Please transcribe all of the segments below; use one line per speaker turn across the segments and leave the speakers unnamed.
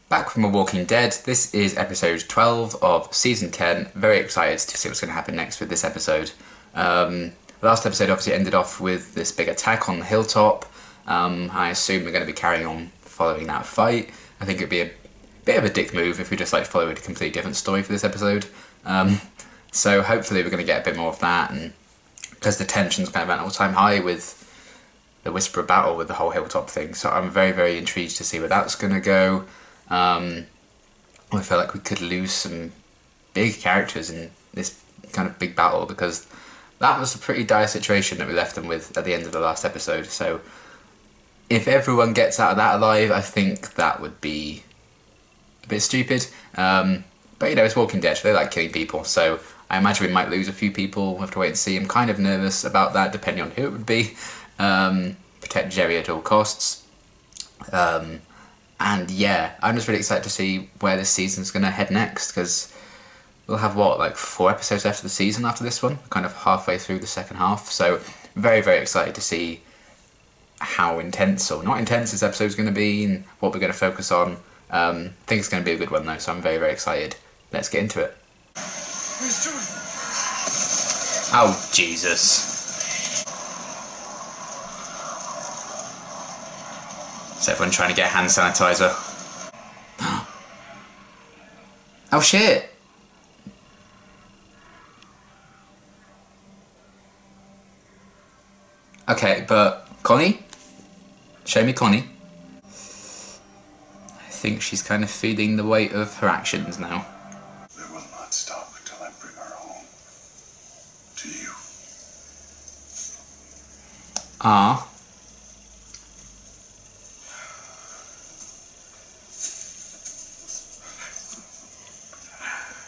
Back from The Walking Dead, this is episode 12 of season 10. Very excited to see what's going to happen next with this episode. The last episode obviously ended off with this big attack on the hilltop. I assume we're going to be carrying on following that fight. I think it'd be a bit of a dick move if we just followed a completely different story for this episode. So hopefully we're going to get a bit more of that, and because the tension's kind of at an all-time high with the whisper battle with the whole hilltop thing, so I'm very, very intrigued to see where that's going to go. I feel like we could lose some big characters in this kind of big battle, because that was a pretty dire situation that we left them with at the end of the last episode. So if everyone gets out of that alive, I think that would be a bit stupid. But you know, it's Walking Dead, they like killing people, so I imagine we might lose a few people. We'll have to wait and see. I'm kind of nervous about that, depending on who it would be. Protect Jerry at all costs. And yeah, I'm just really excited to see where this season's going to head next, because we'll have, what, 4 episodes left of the season after this one? Kind of halfway through the second half, so very, very excited to see how intense or not intense this episode's going to be and what we're going to focus on. I think it's going to be a good one though, so I'm very, very excited. Let's get into it. Oh, Jesus. Is everyone trying to get hand sanitizer? Oh shit! Okay, but Connie? Show me Connie. I think she's kind of feeling the weight of her actions now.
They will not stop until I bring her home. To you.
Ah.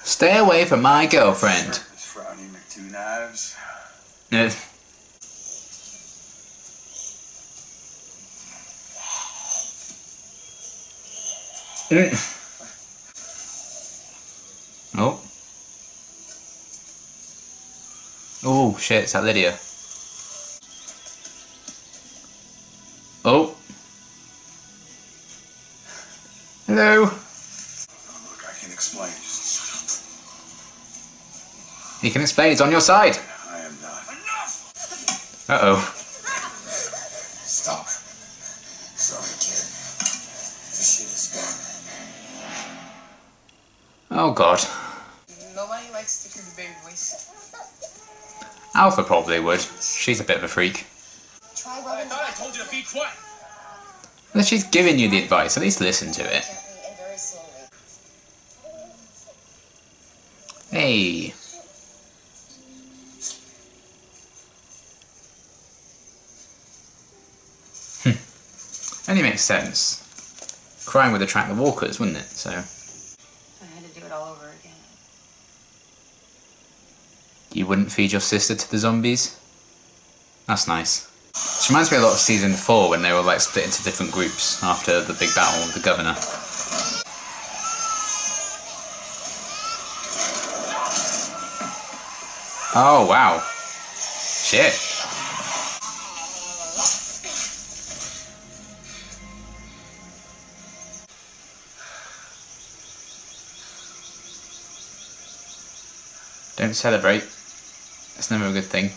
Stay away from my girlfriend.
Frowning with 2 knives.
No. Oh. Oh shit, it's that Lydia. Oh. Hello.
Look, I can explain.
You can explain, it's on your side.
I am not. Enough!
Uh-oh.
Stop. Sorry, kid. This shit is gone.
Oh god.
Nobody likes to hear the baby voice.
Alpha probably would. She's a bit of a freak.
Try I thought I told you to be quiet.
Well, she's giving you the advice, at least listen to it.
Gently and very slowly.
Hey. Only makes sense. Crime would attract the walkers, wouldn't it? So.
I had to do it all over again.
You wouldn't feed your sister to the zombies? That's nice. She reminds me a lot of season 4 when they were split into different groups after the big battle with the governor. Oh wow. Shit. Don't celebrate. That's never a good thing.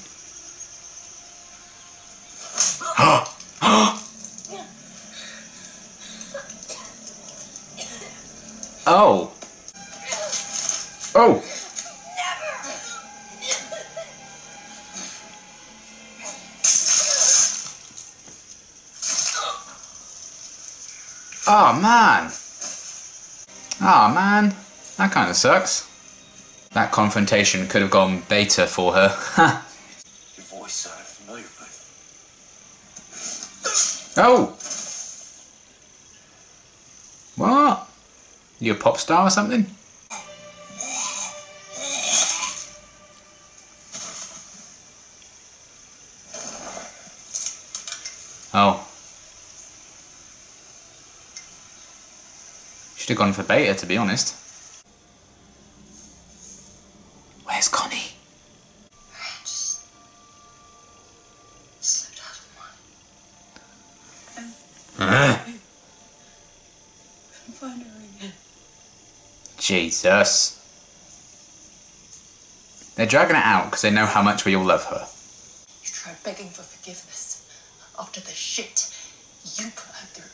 Oh. Oh. Oh man. Oh man. That kind of sucks. That confrontation could have gone beta for her.
Your voice sounded familiar, but...
Oh! What? You a pop star or something? Oh. Should have gone for beta, to be honest. Where's Connie?
I just slipped out of mine. I'm fine to ring.
Jesus. They're dragging it out because they know how much we all love her.
You tried begging for forgiveness after the shit you put her through.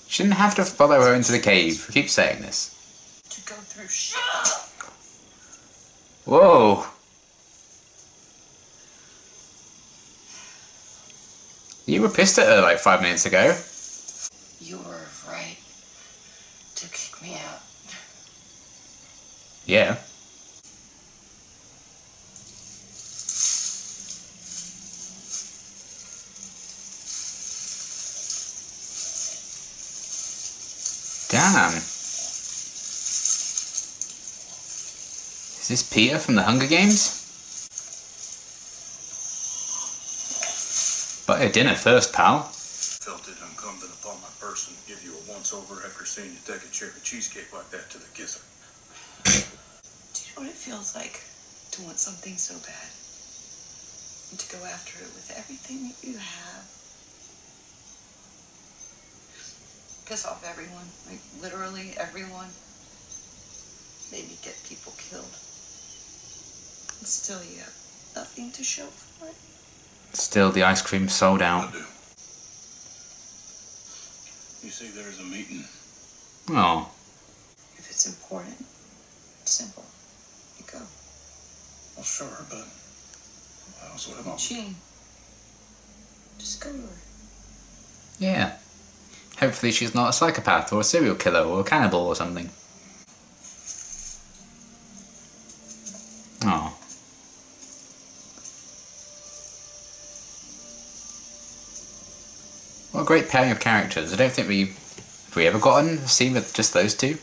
She didn't have to follow her into the cave. We keep saying this.
To go through shit.
Whoa. You were pissed at her like 5 minutes ago.
You were right to kick me out.
Yeah. Damn. Is this Peter from the Hunger Games? Buy a dinner first, pal.
Felt it incumbent upon my person to give you a once-over after seeing you take a cherry cheesecake like that to the gizzard.
Do you know what it feels like to want something so bad? And to go after it with everything that you have? Piss off everyone, like literally everyone. Maybe get people killed. And still you have nothing to show for it.
Still, the ice cream sold
I
out.
do. You see, there's a meeting.
Oh.
If it's important, it's simple. You go.
Well, sure, but I was with him.
Gene, just go to her.
Yeah. Hopefully she's not a psychopath or a serial killer or a cannibal or something. Oh. What a great pairing of characters. I don't think have we ever gotten a scene with just those two?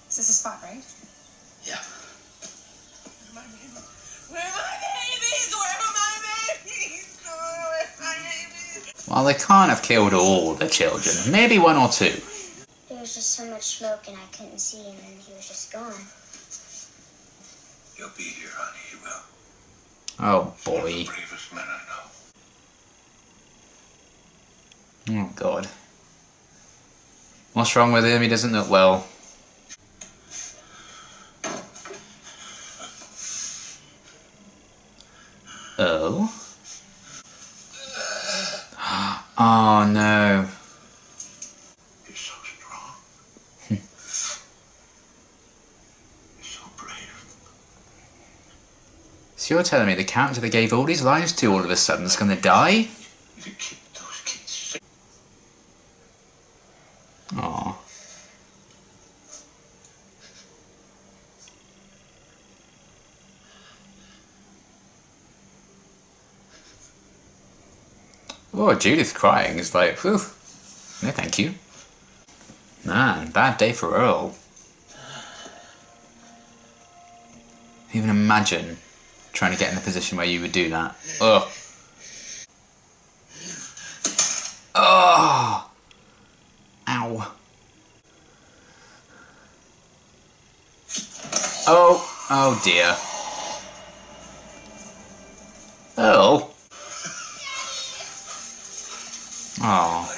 Is this a spot, right?
Yeah.
Where are my babies? Where are my babies? Where are my babies?
Well, they can't have killed all the children. Maybe one or two.
There was just so much smoke and I couldn't see him and he was just gone.
He'll be here, honey. He will.
Oh,
One of the
boy.
bravest men I know.
Oh, God. What's wrong with him? He doesn't look well. Oh? Oh, no.
You're so strong. You're so brave.
So you're telling me the character they gave all these lives to all of a sudden is going to die?
You keep those kids safe.
Aw. Oh, Judith crying is like, whew. No, thank you. Man, bad day for Earl. Even imagine trying to get in the position where you would do that. Ugh. Oh! Ow. Oh, oh dear. Earl? Oh.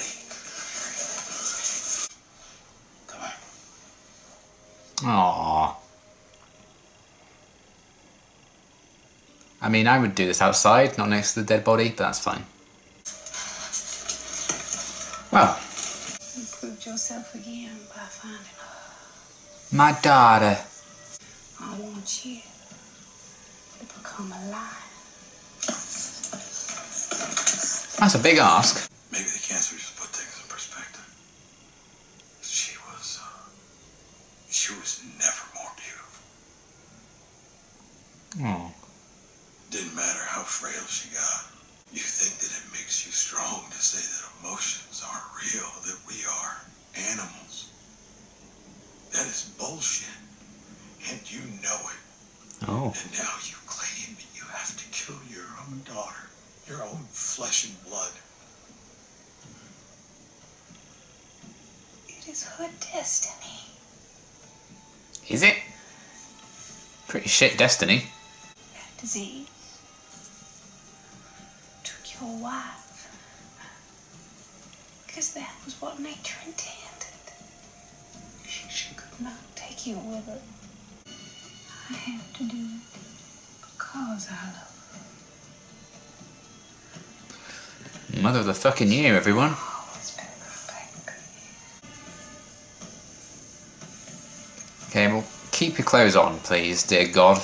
Come on.
Aww. I mean, I would do this outside, not next to the dead body, but that's fine. Well,
You proved yourself again by finding her.
my daughter.
I want you to become alive.
That's a big ask.
Maybe the cancer just put things in perspective. She was never more beautiful.
Oh.
Didn't matter how frail she got. You think that it makes you strong to say that emotions aren't real, that we are animals. That is bullshit. And you know it.
Oh.
And now you claim that you have to kill your own daughter, your own flesh and blood.
It is her destiny.
Is it? Pretty shit destiny.
That disease took your wife. Because that was what nature intended.
cute with it.
I have to do it because I love
Mother of the fucking year, everyone.
always been my baby.
Okay, well, keep your clothes on, please, dear God.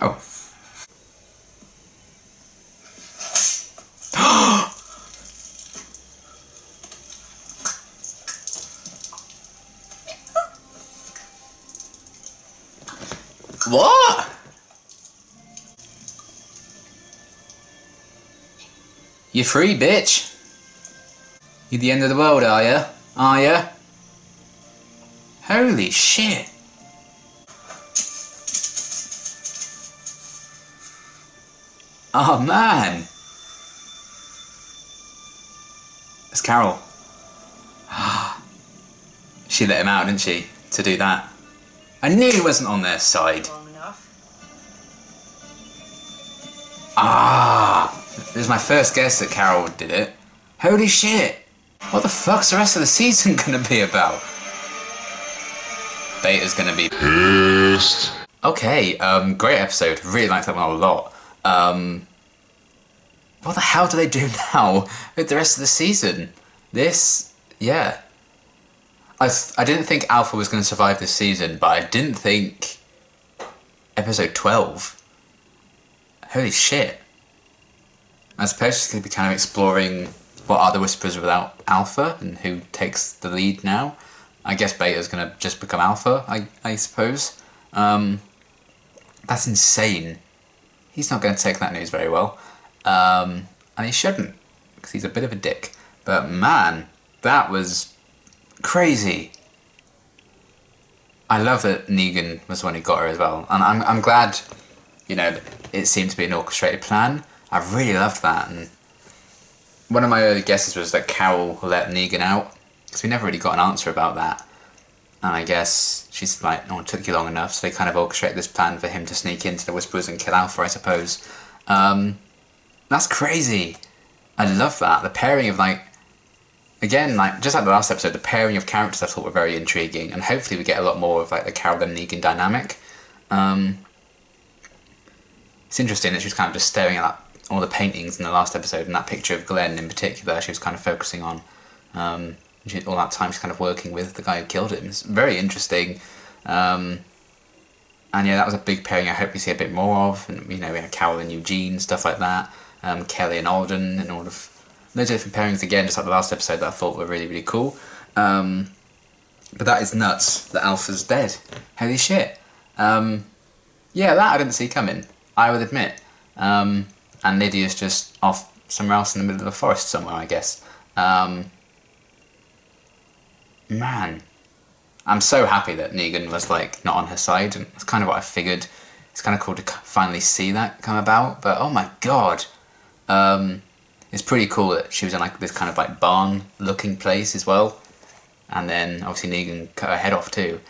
Oh. What? You're free, bitch. You the end of the world, are ya? Are ya? Holy shit. Oh man. It's Carol. She let him out, didn't she? To do that. I knew he wasn't on their side.
Long enough.
Ah, this is my first guess that Carol did it. Holy shit! What the fuck's the rest of the season gonna be about? Beta's gonna be pissed. Okay, great episode. Really liked that one a lot. What the hell do they do now with the rest of the season? This, yeah. I didn't think Alpha was going to survive this season, but I didn't think episode 12. Holy shit. I suppose it's going to be kind of exploring what are the Whisperers without Alpha and who takes the lead now. I guess Beta's going to just become Alpha, I suppose. That's insane. He's not going to take that news very well. And he shouldn't, because he's a bit of a dick. But man, that was crazy. I love that Negan was the one who got her as well. And I'm glad, you know, it seemed to be an orchestrated plan. I really loved that. And one of my early guesses was that Carol let Negan out, because we never really got an answer about that. And I guess she's like, oh, it took you long enough, so they kind of orchestrated this plan for him to sneak into the Whisperers and kill Alpha, I suppose. That's crazy. I love that. The pairing of, like, again, like, just like the last episode, the pairing of characters I thought were very intriguing, and hopefully we get a lot more of, like, the Carol and Negan dynamic. It's interesting that she was kind of just staring at all the paintings in the last episode, and that picture of Glenn in particular she was kind of focusing on. All that time she's kind of working with the guy who killed him. It's very interesting. And yeah, that was a big pairing I hope we see a bit more of. And, you know, we had Carol and Eugene, stuff like that. Kelly and Alden, and all of loads of different pairings again, just like the last episode that I thought were really, really cool. But that is nuts that Alpha's dead. Holy shit. Yeah, that I didn't see coming, I would admit. And Lydia's just off somewhere else in the middle of the forest somewhere, I guess. Man, I'm so happy that Negan was, like, not on her side, and it's kind of what I figured. It's kind of cool to finally see that come about, but oh my god. It's pretty cool that she was in, like, this kind of, like, barn-looking place as well. And then, obviously, Negan cut her head off too.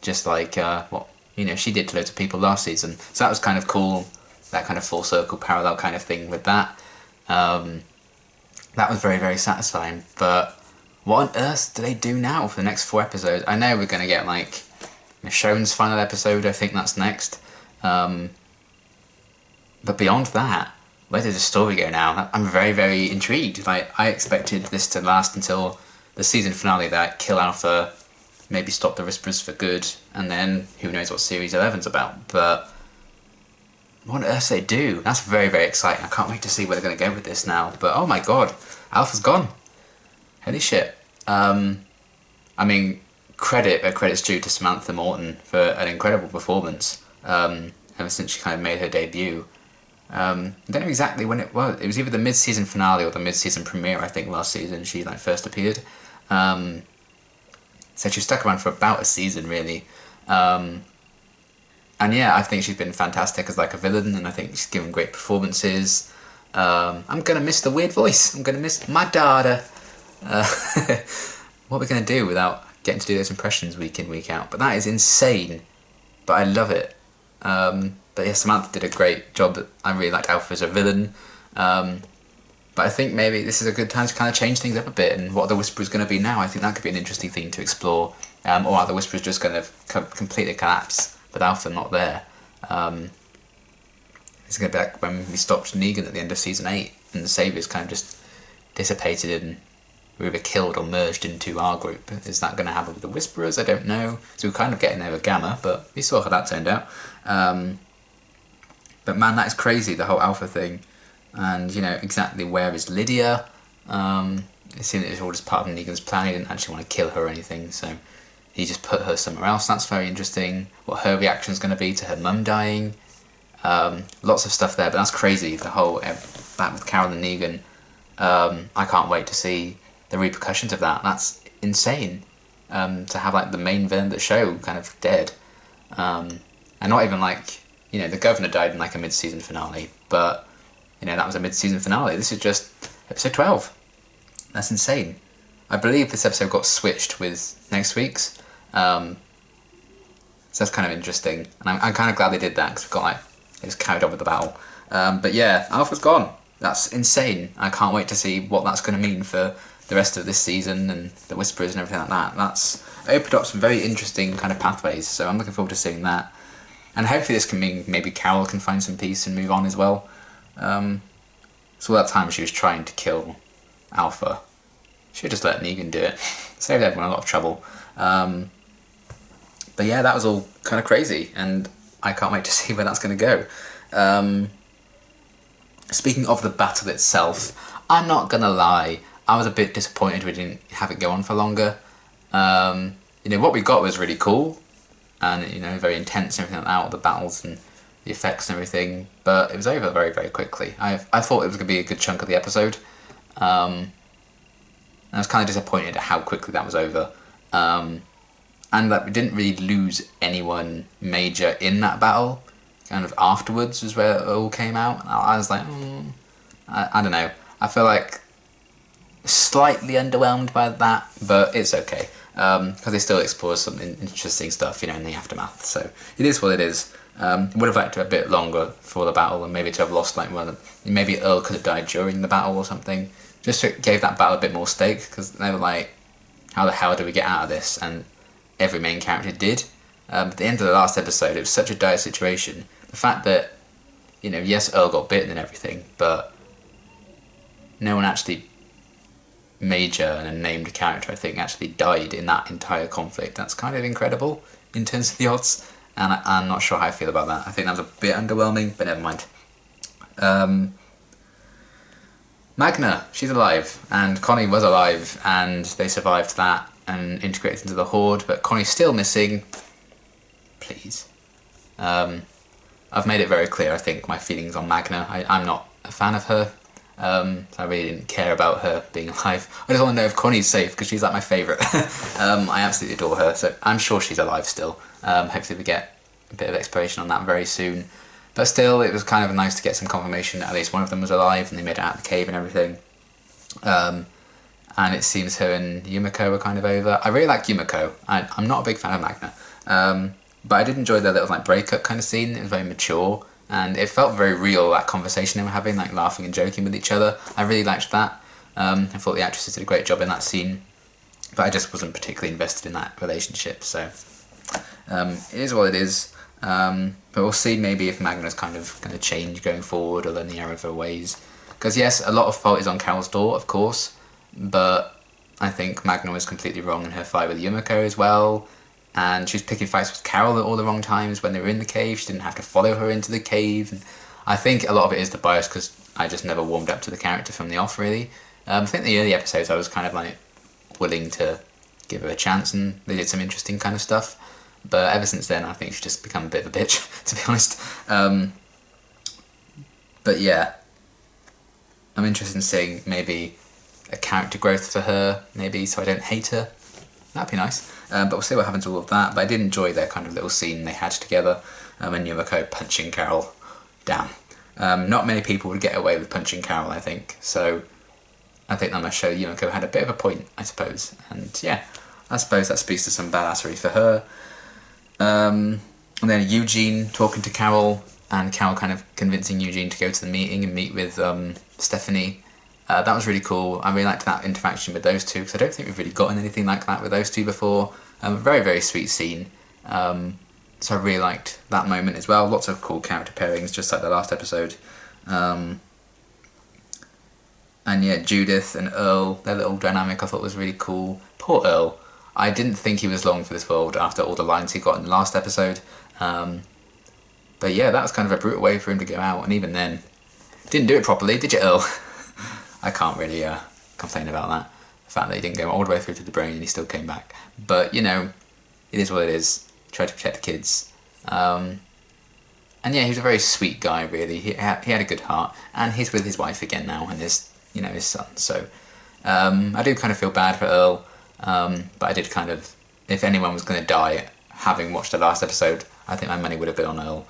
Just like, what, you know, she did to loads of people last season. So that was kind of cool, that kind of full circle parallel kind of thing with that. That was very, very satisfying, but what on earth do they do now for the next 4 episodes? I know we're going to get, like, Michonne's final episode, I think that's next. But beyond that, where does the story go now? I'm very, very intrigued. Like, I expected this to last until the season finale, that kill Alpha, maybe stop the Whisperers for good, and then who knows what Series 11's about. But what on earth do they do? That's very, very exciting. I can't wait to see where they're going to go with this now. But oh my god, Alpha's gone. Holy shit. I mean, credit's due to Samantha Morton for an incredible performance ever since she kind of made her debut. I don't know exactly when it was. It was either the mid-season finale or the mid-season premiere, I think, last season she, like, first appeared. So she stuck around for about a season, really. And yeah, I think she's been fantastic as, like, a villain, and I think she's given great performances. I'm gonna miss the weird voice. I'm gonna miss my daughter. What are we gonna do without getting to do those impressions week in, week out? But that is insane. But I love it. But yeah, Samantha did a great job. I really liked Alpha as a villain. But But I think maybe this is a good time to kind of change things up a bit, and what are the Whisperers going to be now? I think that could be an interesting thing to explore. Or are the Whisperers just going to completely collapse with Alpha not there? It's going to be like when we stopped Negan at the end of season 8, and the Saviours kind of just dissipated and were either killed or merged into our group. Is that going to happen with the Whisperers? I don't know. So we're kind of getting there with Gamma, but we saw how that turned out. But man, that is crazy, the whole Alpha thing. And, you know, exactly where is Lydia? It seemed that it was all just part of Negan's plan. He didn't actually want to kill her or anything, so he just put her somewhere else. That's very interesting. What her reaction is going to be to her mum dying. Lots of stuff there, but that's crazy, the whole back with Carol and Negan. I can't wait to see the repercussions of that. That's insane, to have like the main villain of the show kind of dead, and not even like, you know, the governor died in like a mid-season finale, but you know, that was a mid-season finale. This is just episode 12. That's insane. I believe this episode got switched with next week's, so that's kind of interesting, and I'm kind of glad they did that, because it was carried on with the battle. But yeah, Alpha's gone. That's insane. I can't wait to see what that's going to mean for the rest of this season and the Whisperers and everything like that. That's opened up some very interesting kind of pathways, so I'm looking forward to seeing that. And hopefully this can mean maybe Carol can find some peace and move on as well. So all that time she was trying to kill Alpha, she should just let Negan do it. Saved everyone a lot of trouble. But yeah, that was all kind of crazy, and I can't wait to see where that's going to go. Speaking of the battle itself, I'm not going to lie, I was a bit disappointed we didn't have it go on for longer. You know, what we got was really cool, and, you know, very intense and everything like that, all the battles and the effects and everything, but it was over very, very quickly. I thought it was going to be a good chunk of the episode. And I was kind of disappointed at how quickly that was over. And that we didn't really lose anyone major in that battle. Kind of afterwards was where it all came out. I was like, I don't know. I feel like slightly underwhelmed by that, but it's okay. Because they still explore some interesting stuff, you know, in the aftermath. So it is what it is. Would have liked to have a bit longer for the battle, and maybe to have lost like one. Maybe Earl could have died during the battle or something. Just so it gave that battle a bit more stake, because they were like, how the hell do we get out of this? And every main character did. At the end of the last episode, it was such a dire situation. The fact that, you know, yes, Earl got bitten and everything, but no one actually major and a named character, I think, actually died in that entire conflict. That's kind of incredible in terms of the odds, and I'm not sure how I feel about that. I think that was a bit underwhelming, but never mind. Magna, she's alive, and Connie was alive, and they survived that and integrated into the Horde, but Connie's still missing. Please. I've made it very clear, I think, my feelings on Magna. I'm not a fan of her, so I really didn't care about her being alive. I just want to know if Connie's safe, because she's like my favourite. I absolutely adore her, so I'm sure she's alive still. Hopefully we get a bit of exploration on that very soon. But still, it was kind of nice to get some confirmation that at least one of them was alive, and they made it out of the cave and everything. And it seems her and Yumiko were kind of over. I really like Yumiko. I'm not a big fan of Magna. But I did enjoy their little like breakup kind of scene. It was very mature, and it felt very real, that conversation they were having, like laughing and joking with each other. I really liked that. I thought the actresses did a great job in that scene, but I just wasn't particularly invested in that relationship, so it is what it is. But we'll see maybe if Magna's kind of going to change going forward or learn the error of her ways. Because yes, a lot of fault is on Carol's door, of course, but I think Magna was completely wrong in her fight with Yumiko as well. And she was picking fights with Carol at all the wrong times when they were in the cave. She didn't have to follow her into the cave. And I think a lot of it is the bias, because I just never warmed up to the character from the off, really. I think the early episodes I was kind of like willing to give her a chance, and they did some interesting kind of stuff. But ever since then, I think she's just become a bit of a bitch, to be honest. But yeah, I'm interested in seeing maybe a character growth for her, maybe, so I don't hate her. That'd be nice. But we'll see what happens with all of that. But I did enjoy their kind of little scene they had together, and Yumiko punching Carol down. Not many people would get away with punching Carol, I think. So I think that must show Yumiko had a bit of a point, I suppose. And yeah, I suppose that speaks to some badassery for her. And then Eugene talking to Carol, and Carol kind of convincing Eugene to go to the meeting and meet with Stephanie. That was really cool. I really liked that interaction with those two, because I don't think we've really gotten anything like that with those two before. Very, very sweet scene. So I really liked that moment as well. Lots of cool character pairings, just like the last episode. And yeah, Judith and Earl, their little dynamic I thought was really cool. Poor Earl. I didn't think he was long for this world after all the lines he got in the last episode. But yeah, that was kind of a brutal way for him to go out, and even then, didn't do it properly, did you, Earl? I can't really complain about that. The fact that he didn't go all the way through to the brain and he still came back. But, you know, it is what it is. Try to protect the kids. And yeah, he was a very sweet guy, really. He had a good heart, and he's with his wife again now, and his son. So I do kind of feel bad for Earl, but I did kind of, if anyone was going to die, having watched the last episode, I think my money would have been on Earl.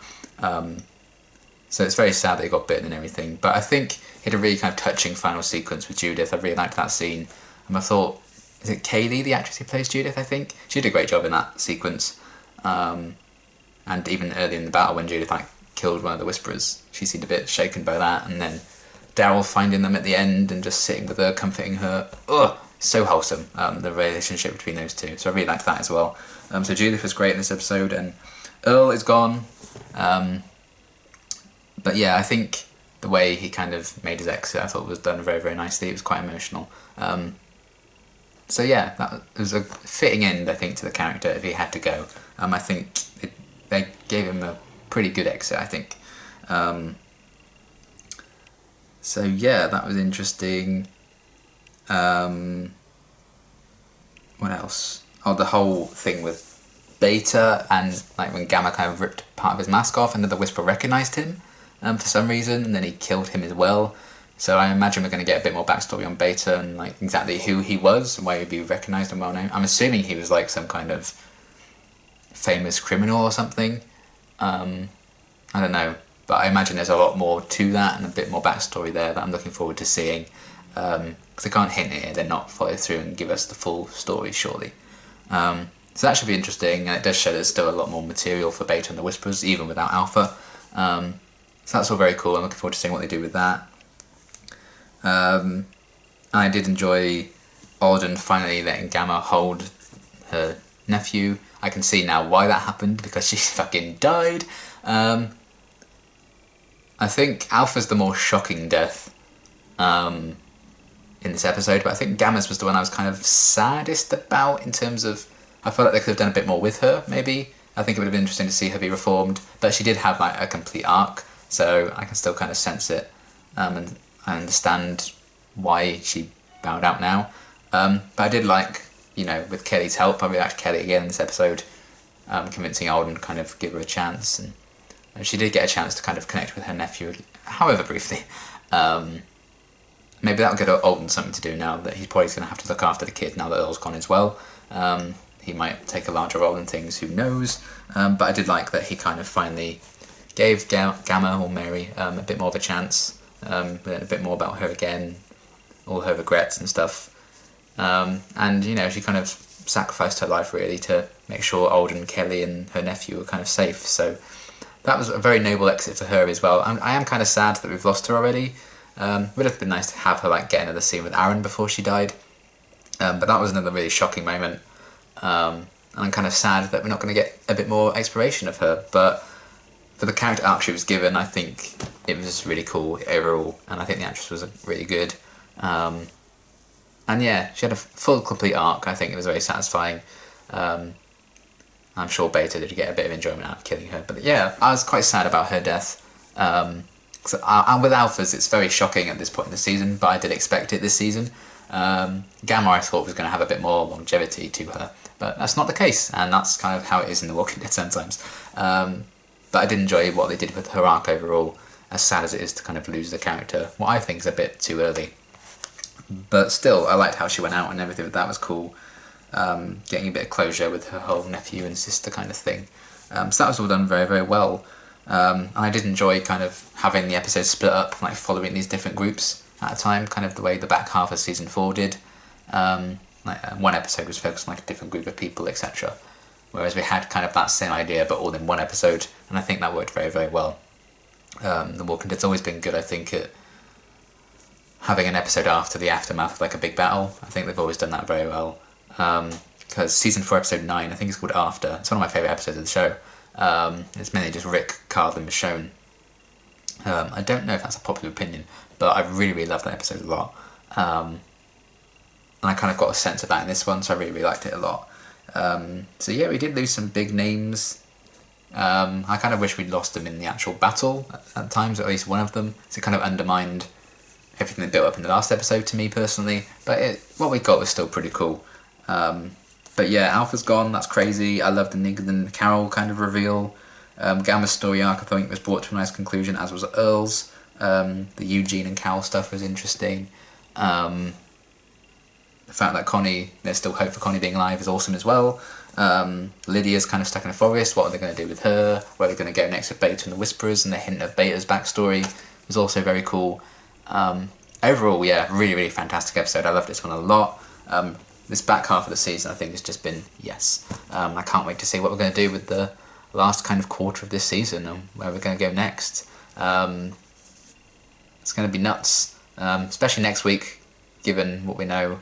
So it's very sad that he got bitten and everything, but I think he had a really kind of touching final sequence with Judith. I really liked that scene, and I thought, is it Kaylee, the actress who plays Judith, I think? She did a great job in that sequence. And even early in the battle when Judith killed one of the Whisperers, she seemed a bit shaken by that, and then Daryl finding them at the end and just sitting with her, comforting her. Ugh, so wholesome, the relationship between those two. So I really liked that as well. So Judith was great in this episode, and Earl is gone. But yeah, I think the way he kind of made his exit, I thought was done very, very nicely. It was quite emotional. So yeah, that was a fitting end, I think, to the character if he had to go. I think they gave him a pretty good exit, I think. So yeah, that was interesting. What else? Oh, the whole thing with Beta, and when Gamma kind of ripped part of his mask off, and then the Whisperer recognised him for some reason, and then he killed him as well. So I imagine we're going to get a bit more backstory on Beta and exactly who he was and why he'd be recognised and well known. I'm assuming he was some kind of famous criminal or something. I don't know, but I imagine there's a lot more to that and a bit more backstory there that I'm looking forward to seeing. Because they can't hint it, they're not follow through and give us the full story, surely. So that should be interesting, and it does show there's still a lot more material for Beta and the Whisperers, even without Alpha. So that's all very cool. I'm looking forward to seeing what they do with that. I did enjoy Alden finally letting Gamma hold her nephew. I can see now why that happened, because she fucking died. I think Alpha's the more shocking death in this episode, but I think Gamma's was the one I was kind of saddest about, in terms of, I felt like they could have done a bit more with her, maybe. I think it would have been interesting to see her be reformed, but she did have a complete arc, so I can still kind of sense it, and I understand why she bowed out now. But I did with Kelly's help, I really liked Kelly again in this episode, convincing Alden to kind of give her a chance, and she did get a chance to kind of connect with her nephew, however briefly. Maybe that'll get Alden something to do now that he's probably going to have to look after the kid now that Earl's gone as well. He might take a larger role in things, who knows. But I did like that he kind of finally gave Gamma, or Mary, a bit more of a chance. Learned a bit more about her again, all her regrets and stuff. And, she kind of sacrificed her life, really, to make sure Alden, Kelly and her nephew were kind of safe. So that was a very noble exit for her as well. I am kind of sad that we've lost her already. Would have been nice to have her get another scene with Aaron before she died. But that was another really shocking moment. And I'm kind of sad that we're not going to get a bit more exploration of her. But for the character arc she was given, I think it was really cool overall. And I think the actress was really good. And yeah, she had a full, complete arc. I think it was very satisfying. I'm sure Beta did get a bit of enjoyment out of killing her. But yeah, I was quite sad about her death. And with Alphas, it's very shocking at this point in the season, but I did expect it this season. Gamma, I thought, was going to have a bit more longevity to her, but that's not the case, and that's kind of how it is in The Walking Dead sometimes. But I did enjoy what they did with her arc overall, as sad as it is to kind of lose the character, what I think is a bit too early. But still, I liked how she went out and everything, that was cool. Getting a bit of closure with her whole nephew and sister kind of thing. So that was all done very, very well. And I did enjoy kind of having the episodes split up, following these different groups at a time, kind of the way the back half of season 4 did. One episode was focused on a different group of people, etc. Whereas we had kind of that same idea, but all in one episode, and I think that worked very, very well. The Walking Dead's always been good, I think, at having an episode after the aftermath of like a big battle. I think they've always done that very well. Because season 4, episode 9, I think it's called After. It's one of my favourite episodes of the show. It's mainly just Rick, Carl, and Michonne. I don't know if that's a popular opinion, but I really, really love that episode a lot. And I kind of got a sense of that in this one, so I really, really liked it a lot. So yeah, we did lose some big names. I kind of wish we'd lost them in the actual battle at times, or at least one of them. So it kind of undermined everything that built up in the last episode to me personally. But what we got was still pretty cool. But yeah, Alpha's gone, that's crazy. I love the Negan and Carol kind of reveal. Gamma's story arc I think was brought to a nice conclusion, as was Earl's. The Eugene and Carol stuff was interesting. The fact that Connie, there's still hope for Connie being alive is awesome as well. Lydia's kind of stuck in a forest, what are they going to do with her? Where are they going to go next with Beta and the Whisperers? And the hint of Beta's backstory was also very cool. Overall, yeah, really, really fantastic episode. I loved this one a lot. This back half of the season I think has just been, yes. I can't wait to see what we're going to do with the last kind of quarter of this season and where we're going to go next. It's going to be nuts, especially next week, given what we know,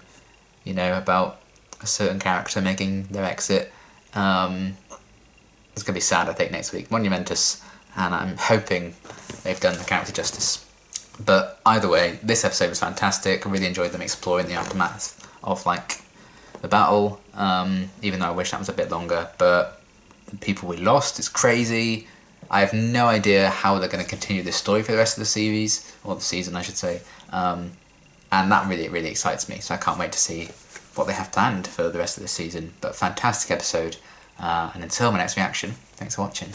about a certain character making their exit. It's going to be sad, I think, next week. Monumentous, and I'm hoping they've done the character justice. But either way, this episode was fantastic. I really enjoyed them exploring the aftermath of, the battle, even though I wish that was a bit longer. But the people we lost is crazy. I have no idea how they're going to continue this story for the rest of the series, or the season, I should say. And that really, really excites me. So I can't wait to see what they have planned for the rest of the season. But fantastic episode. And until my next reaction, thanks for watching.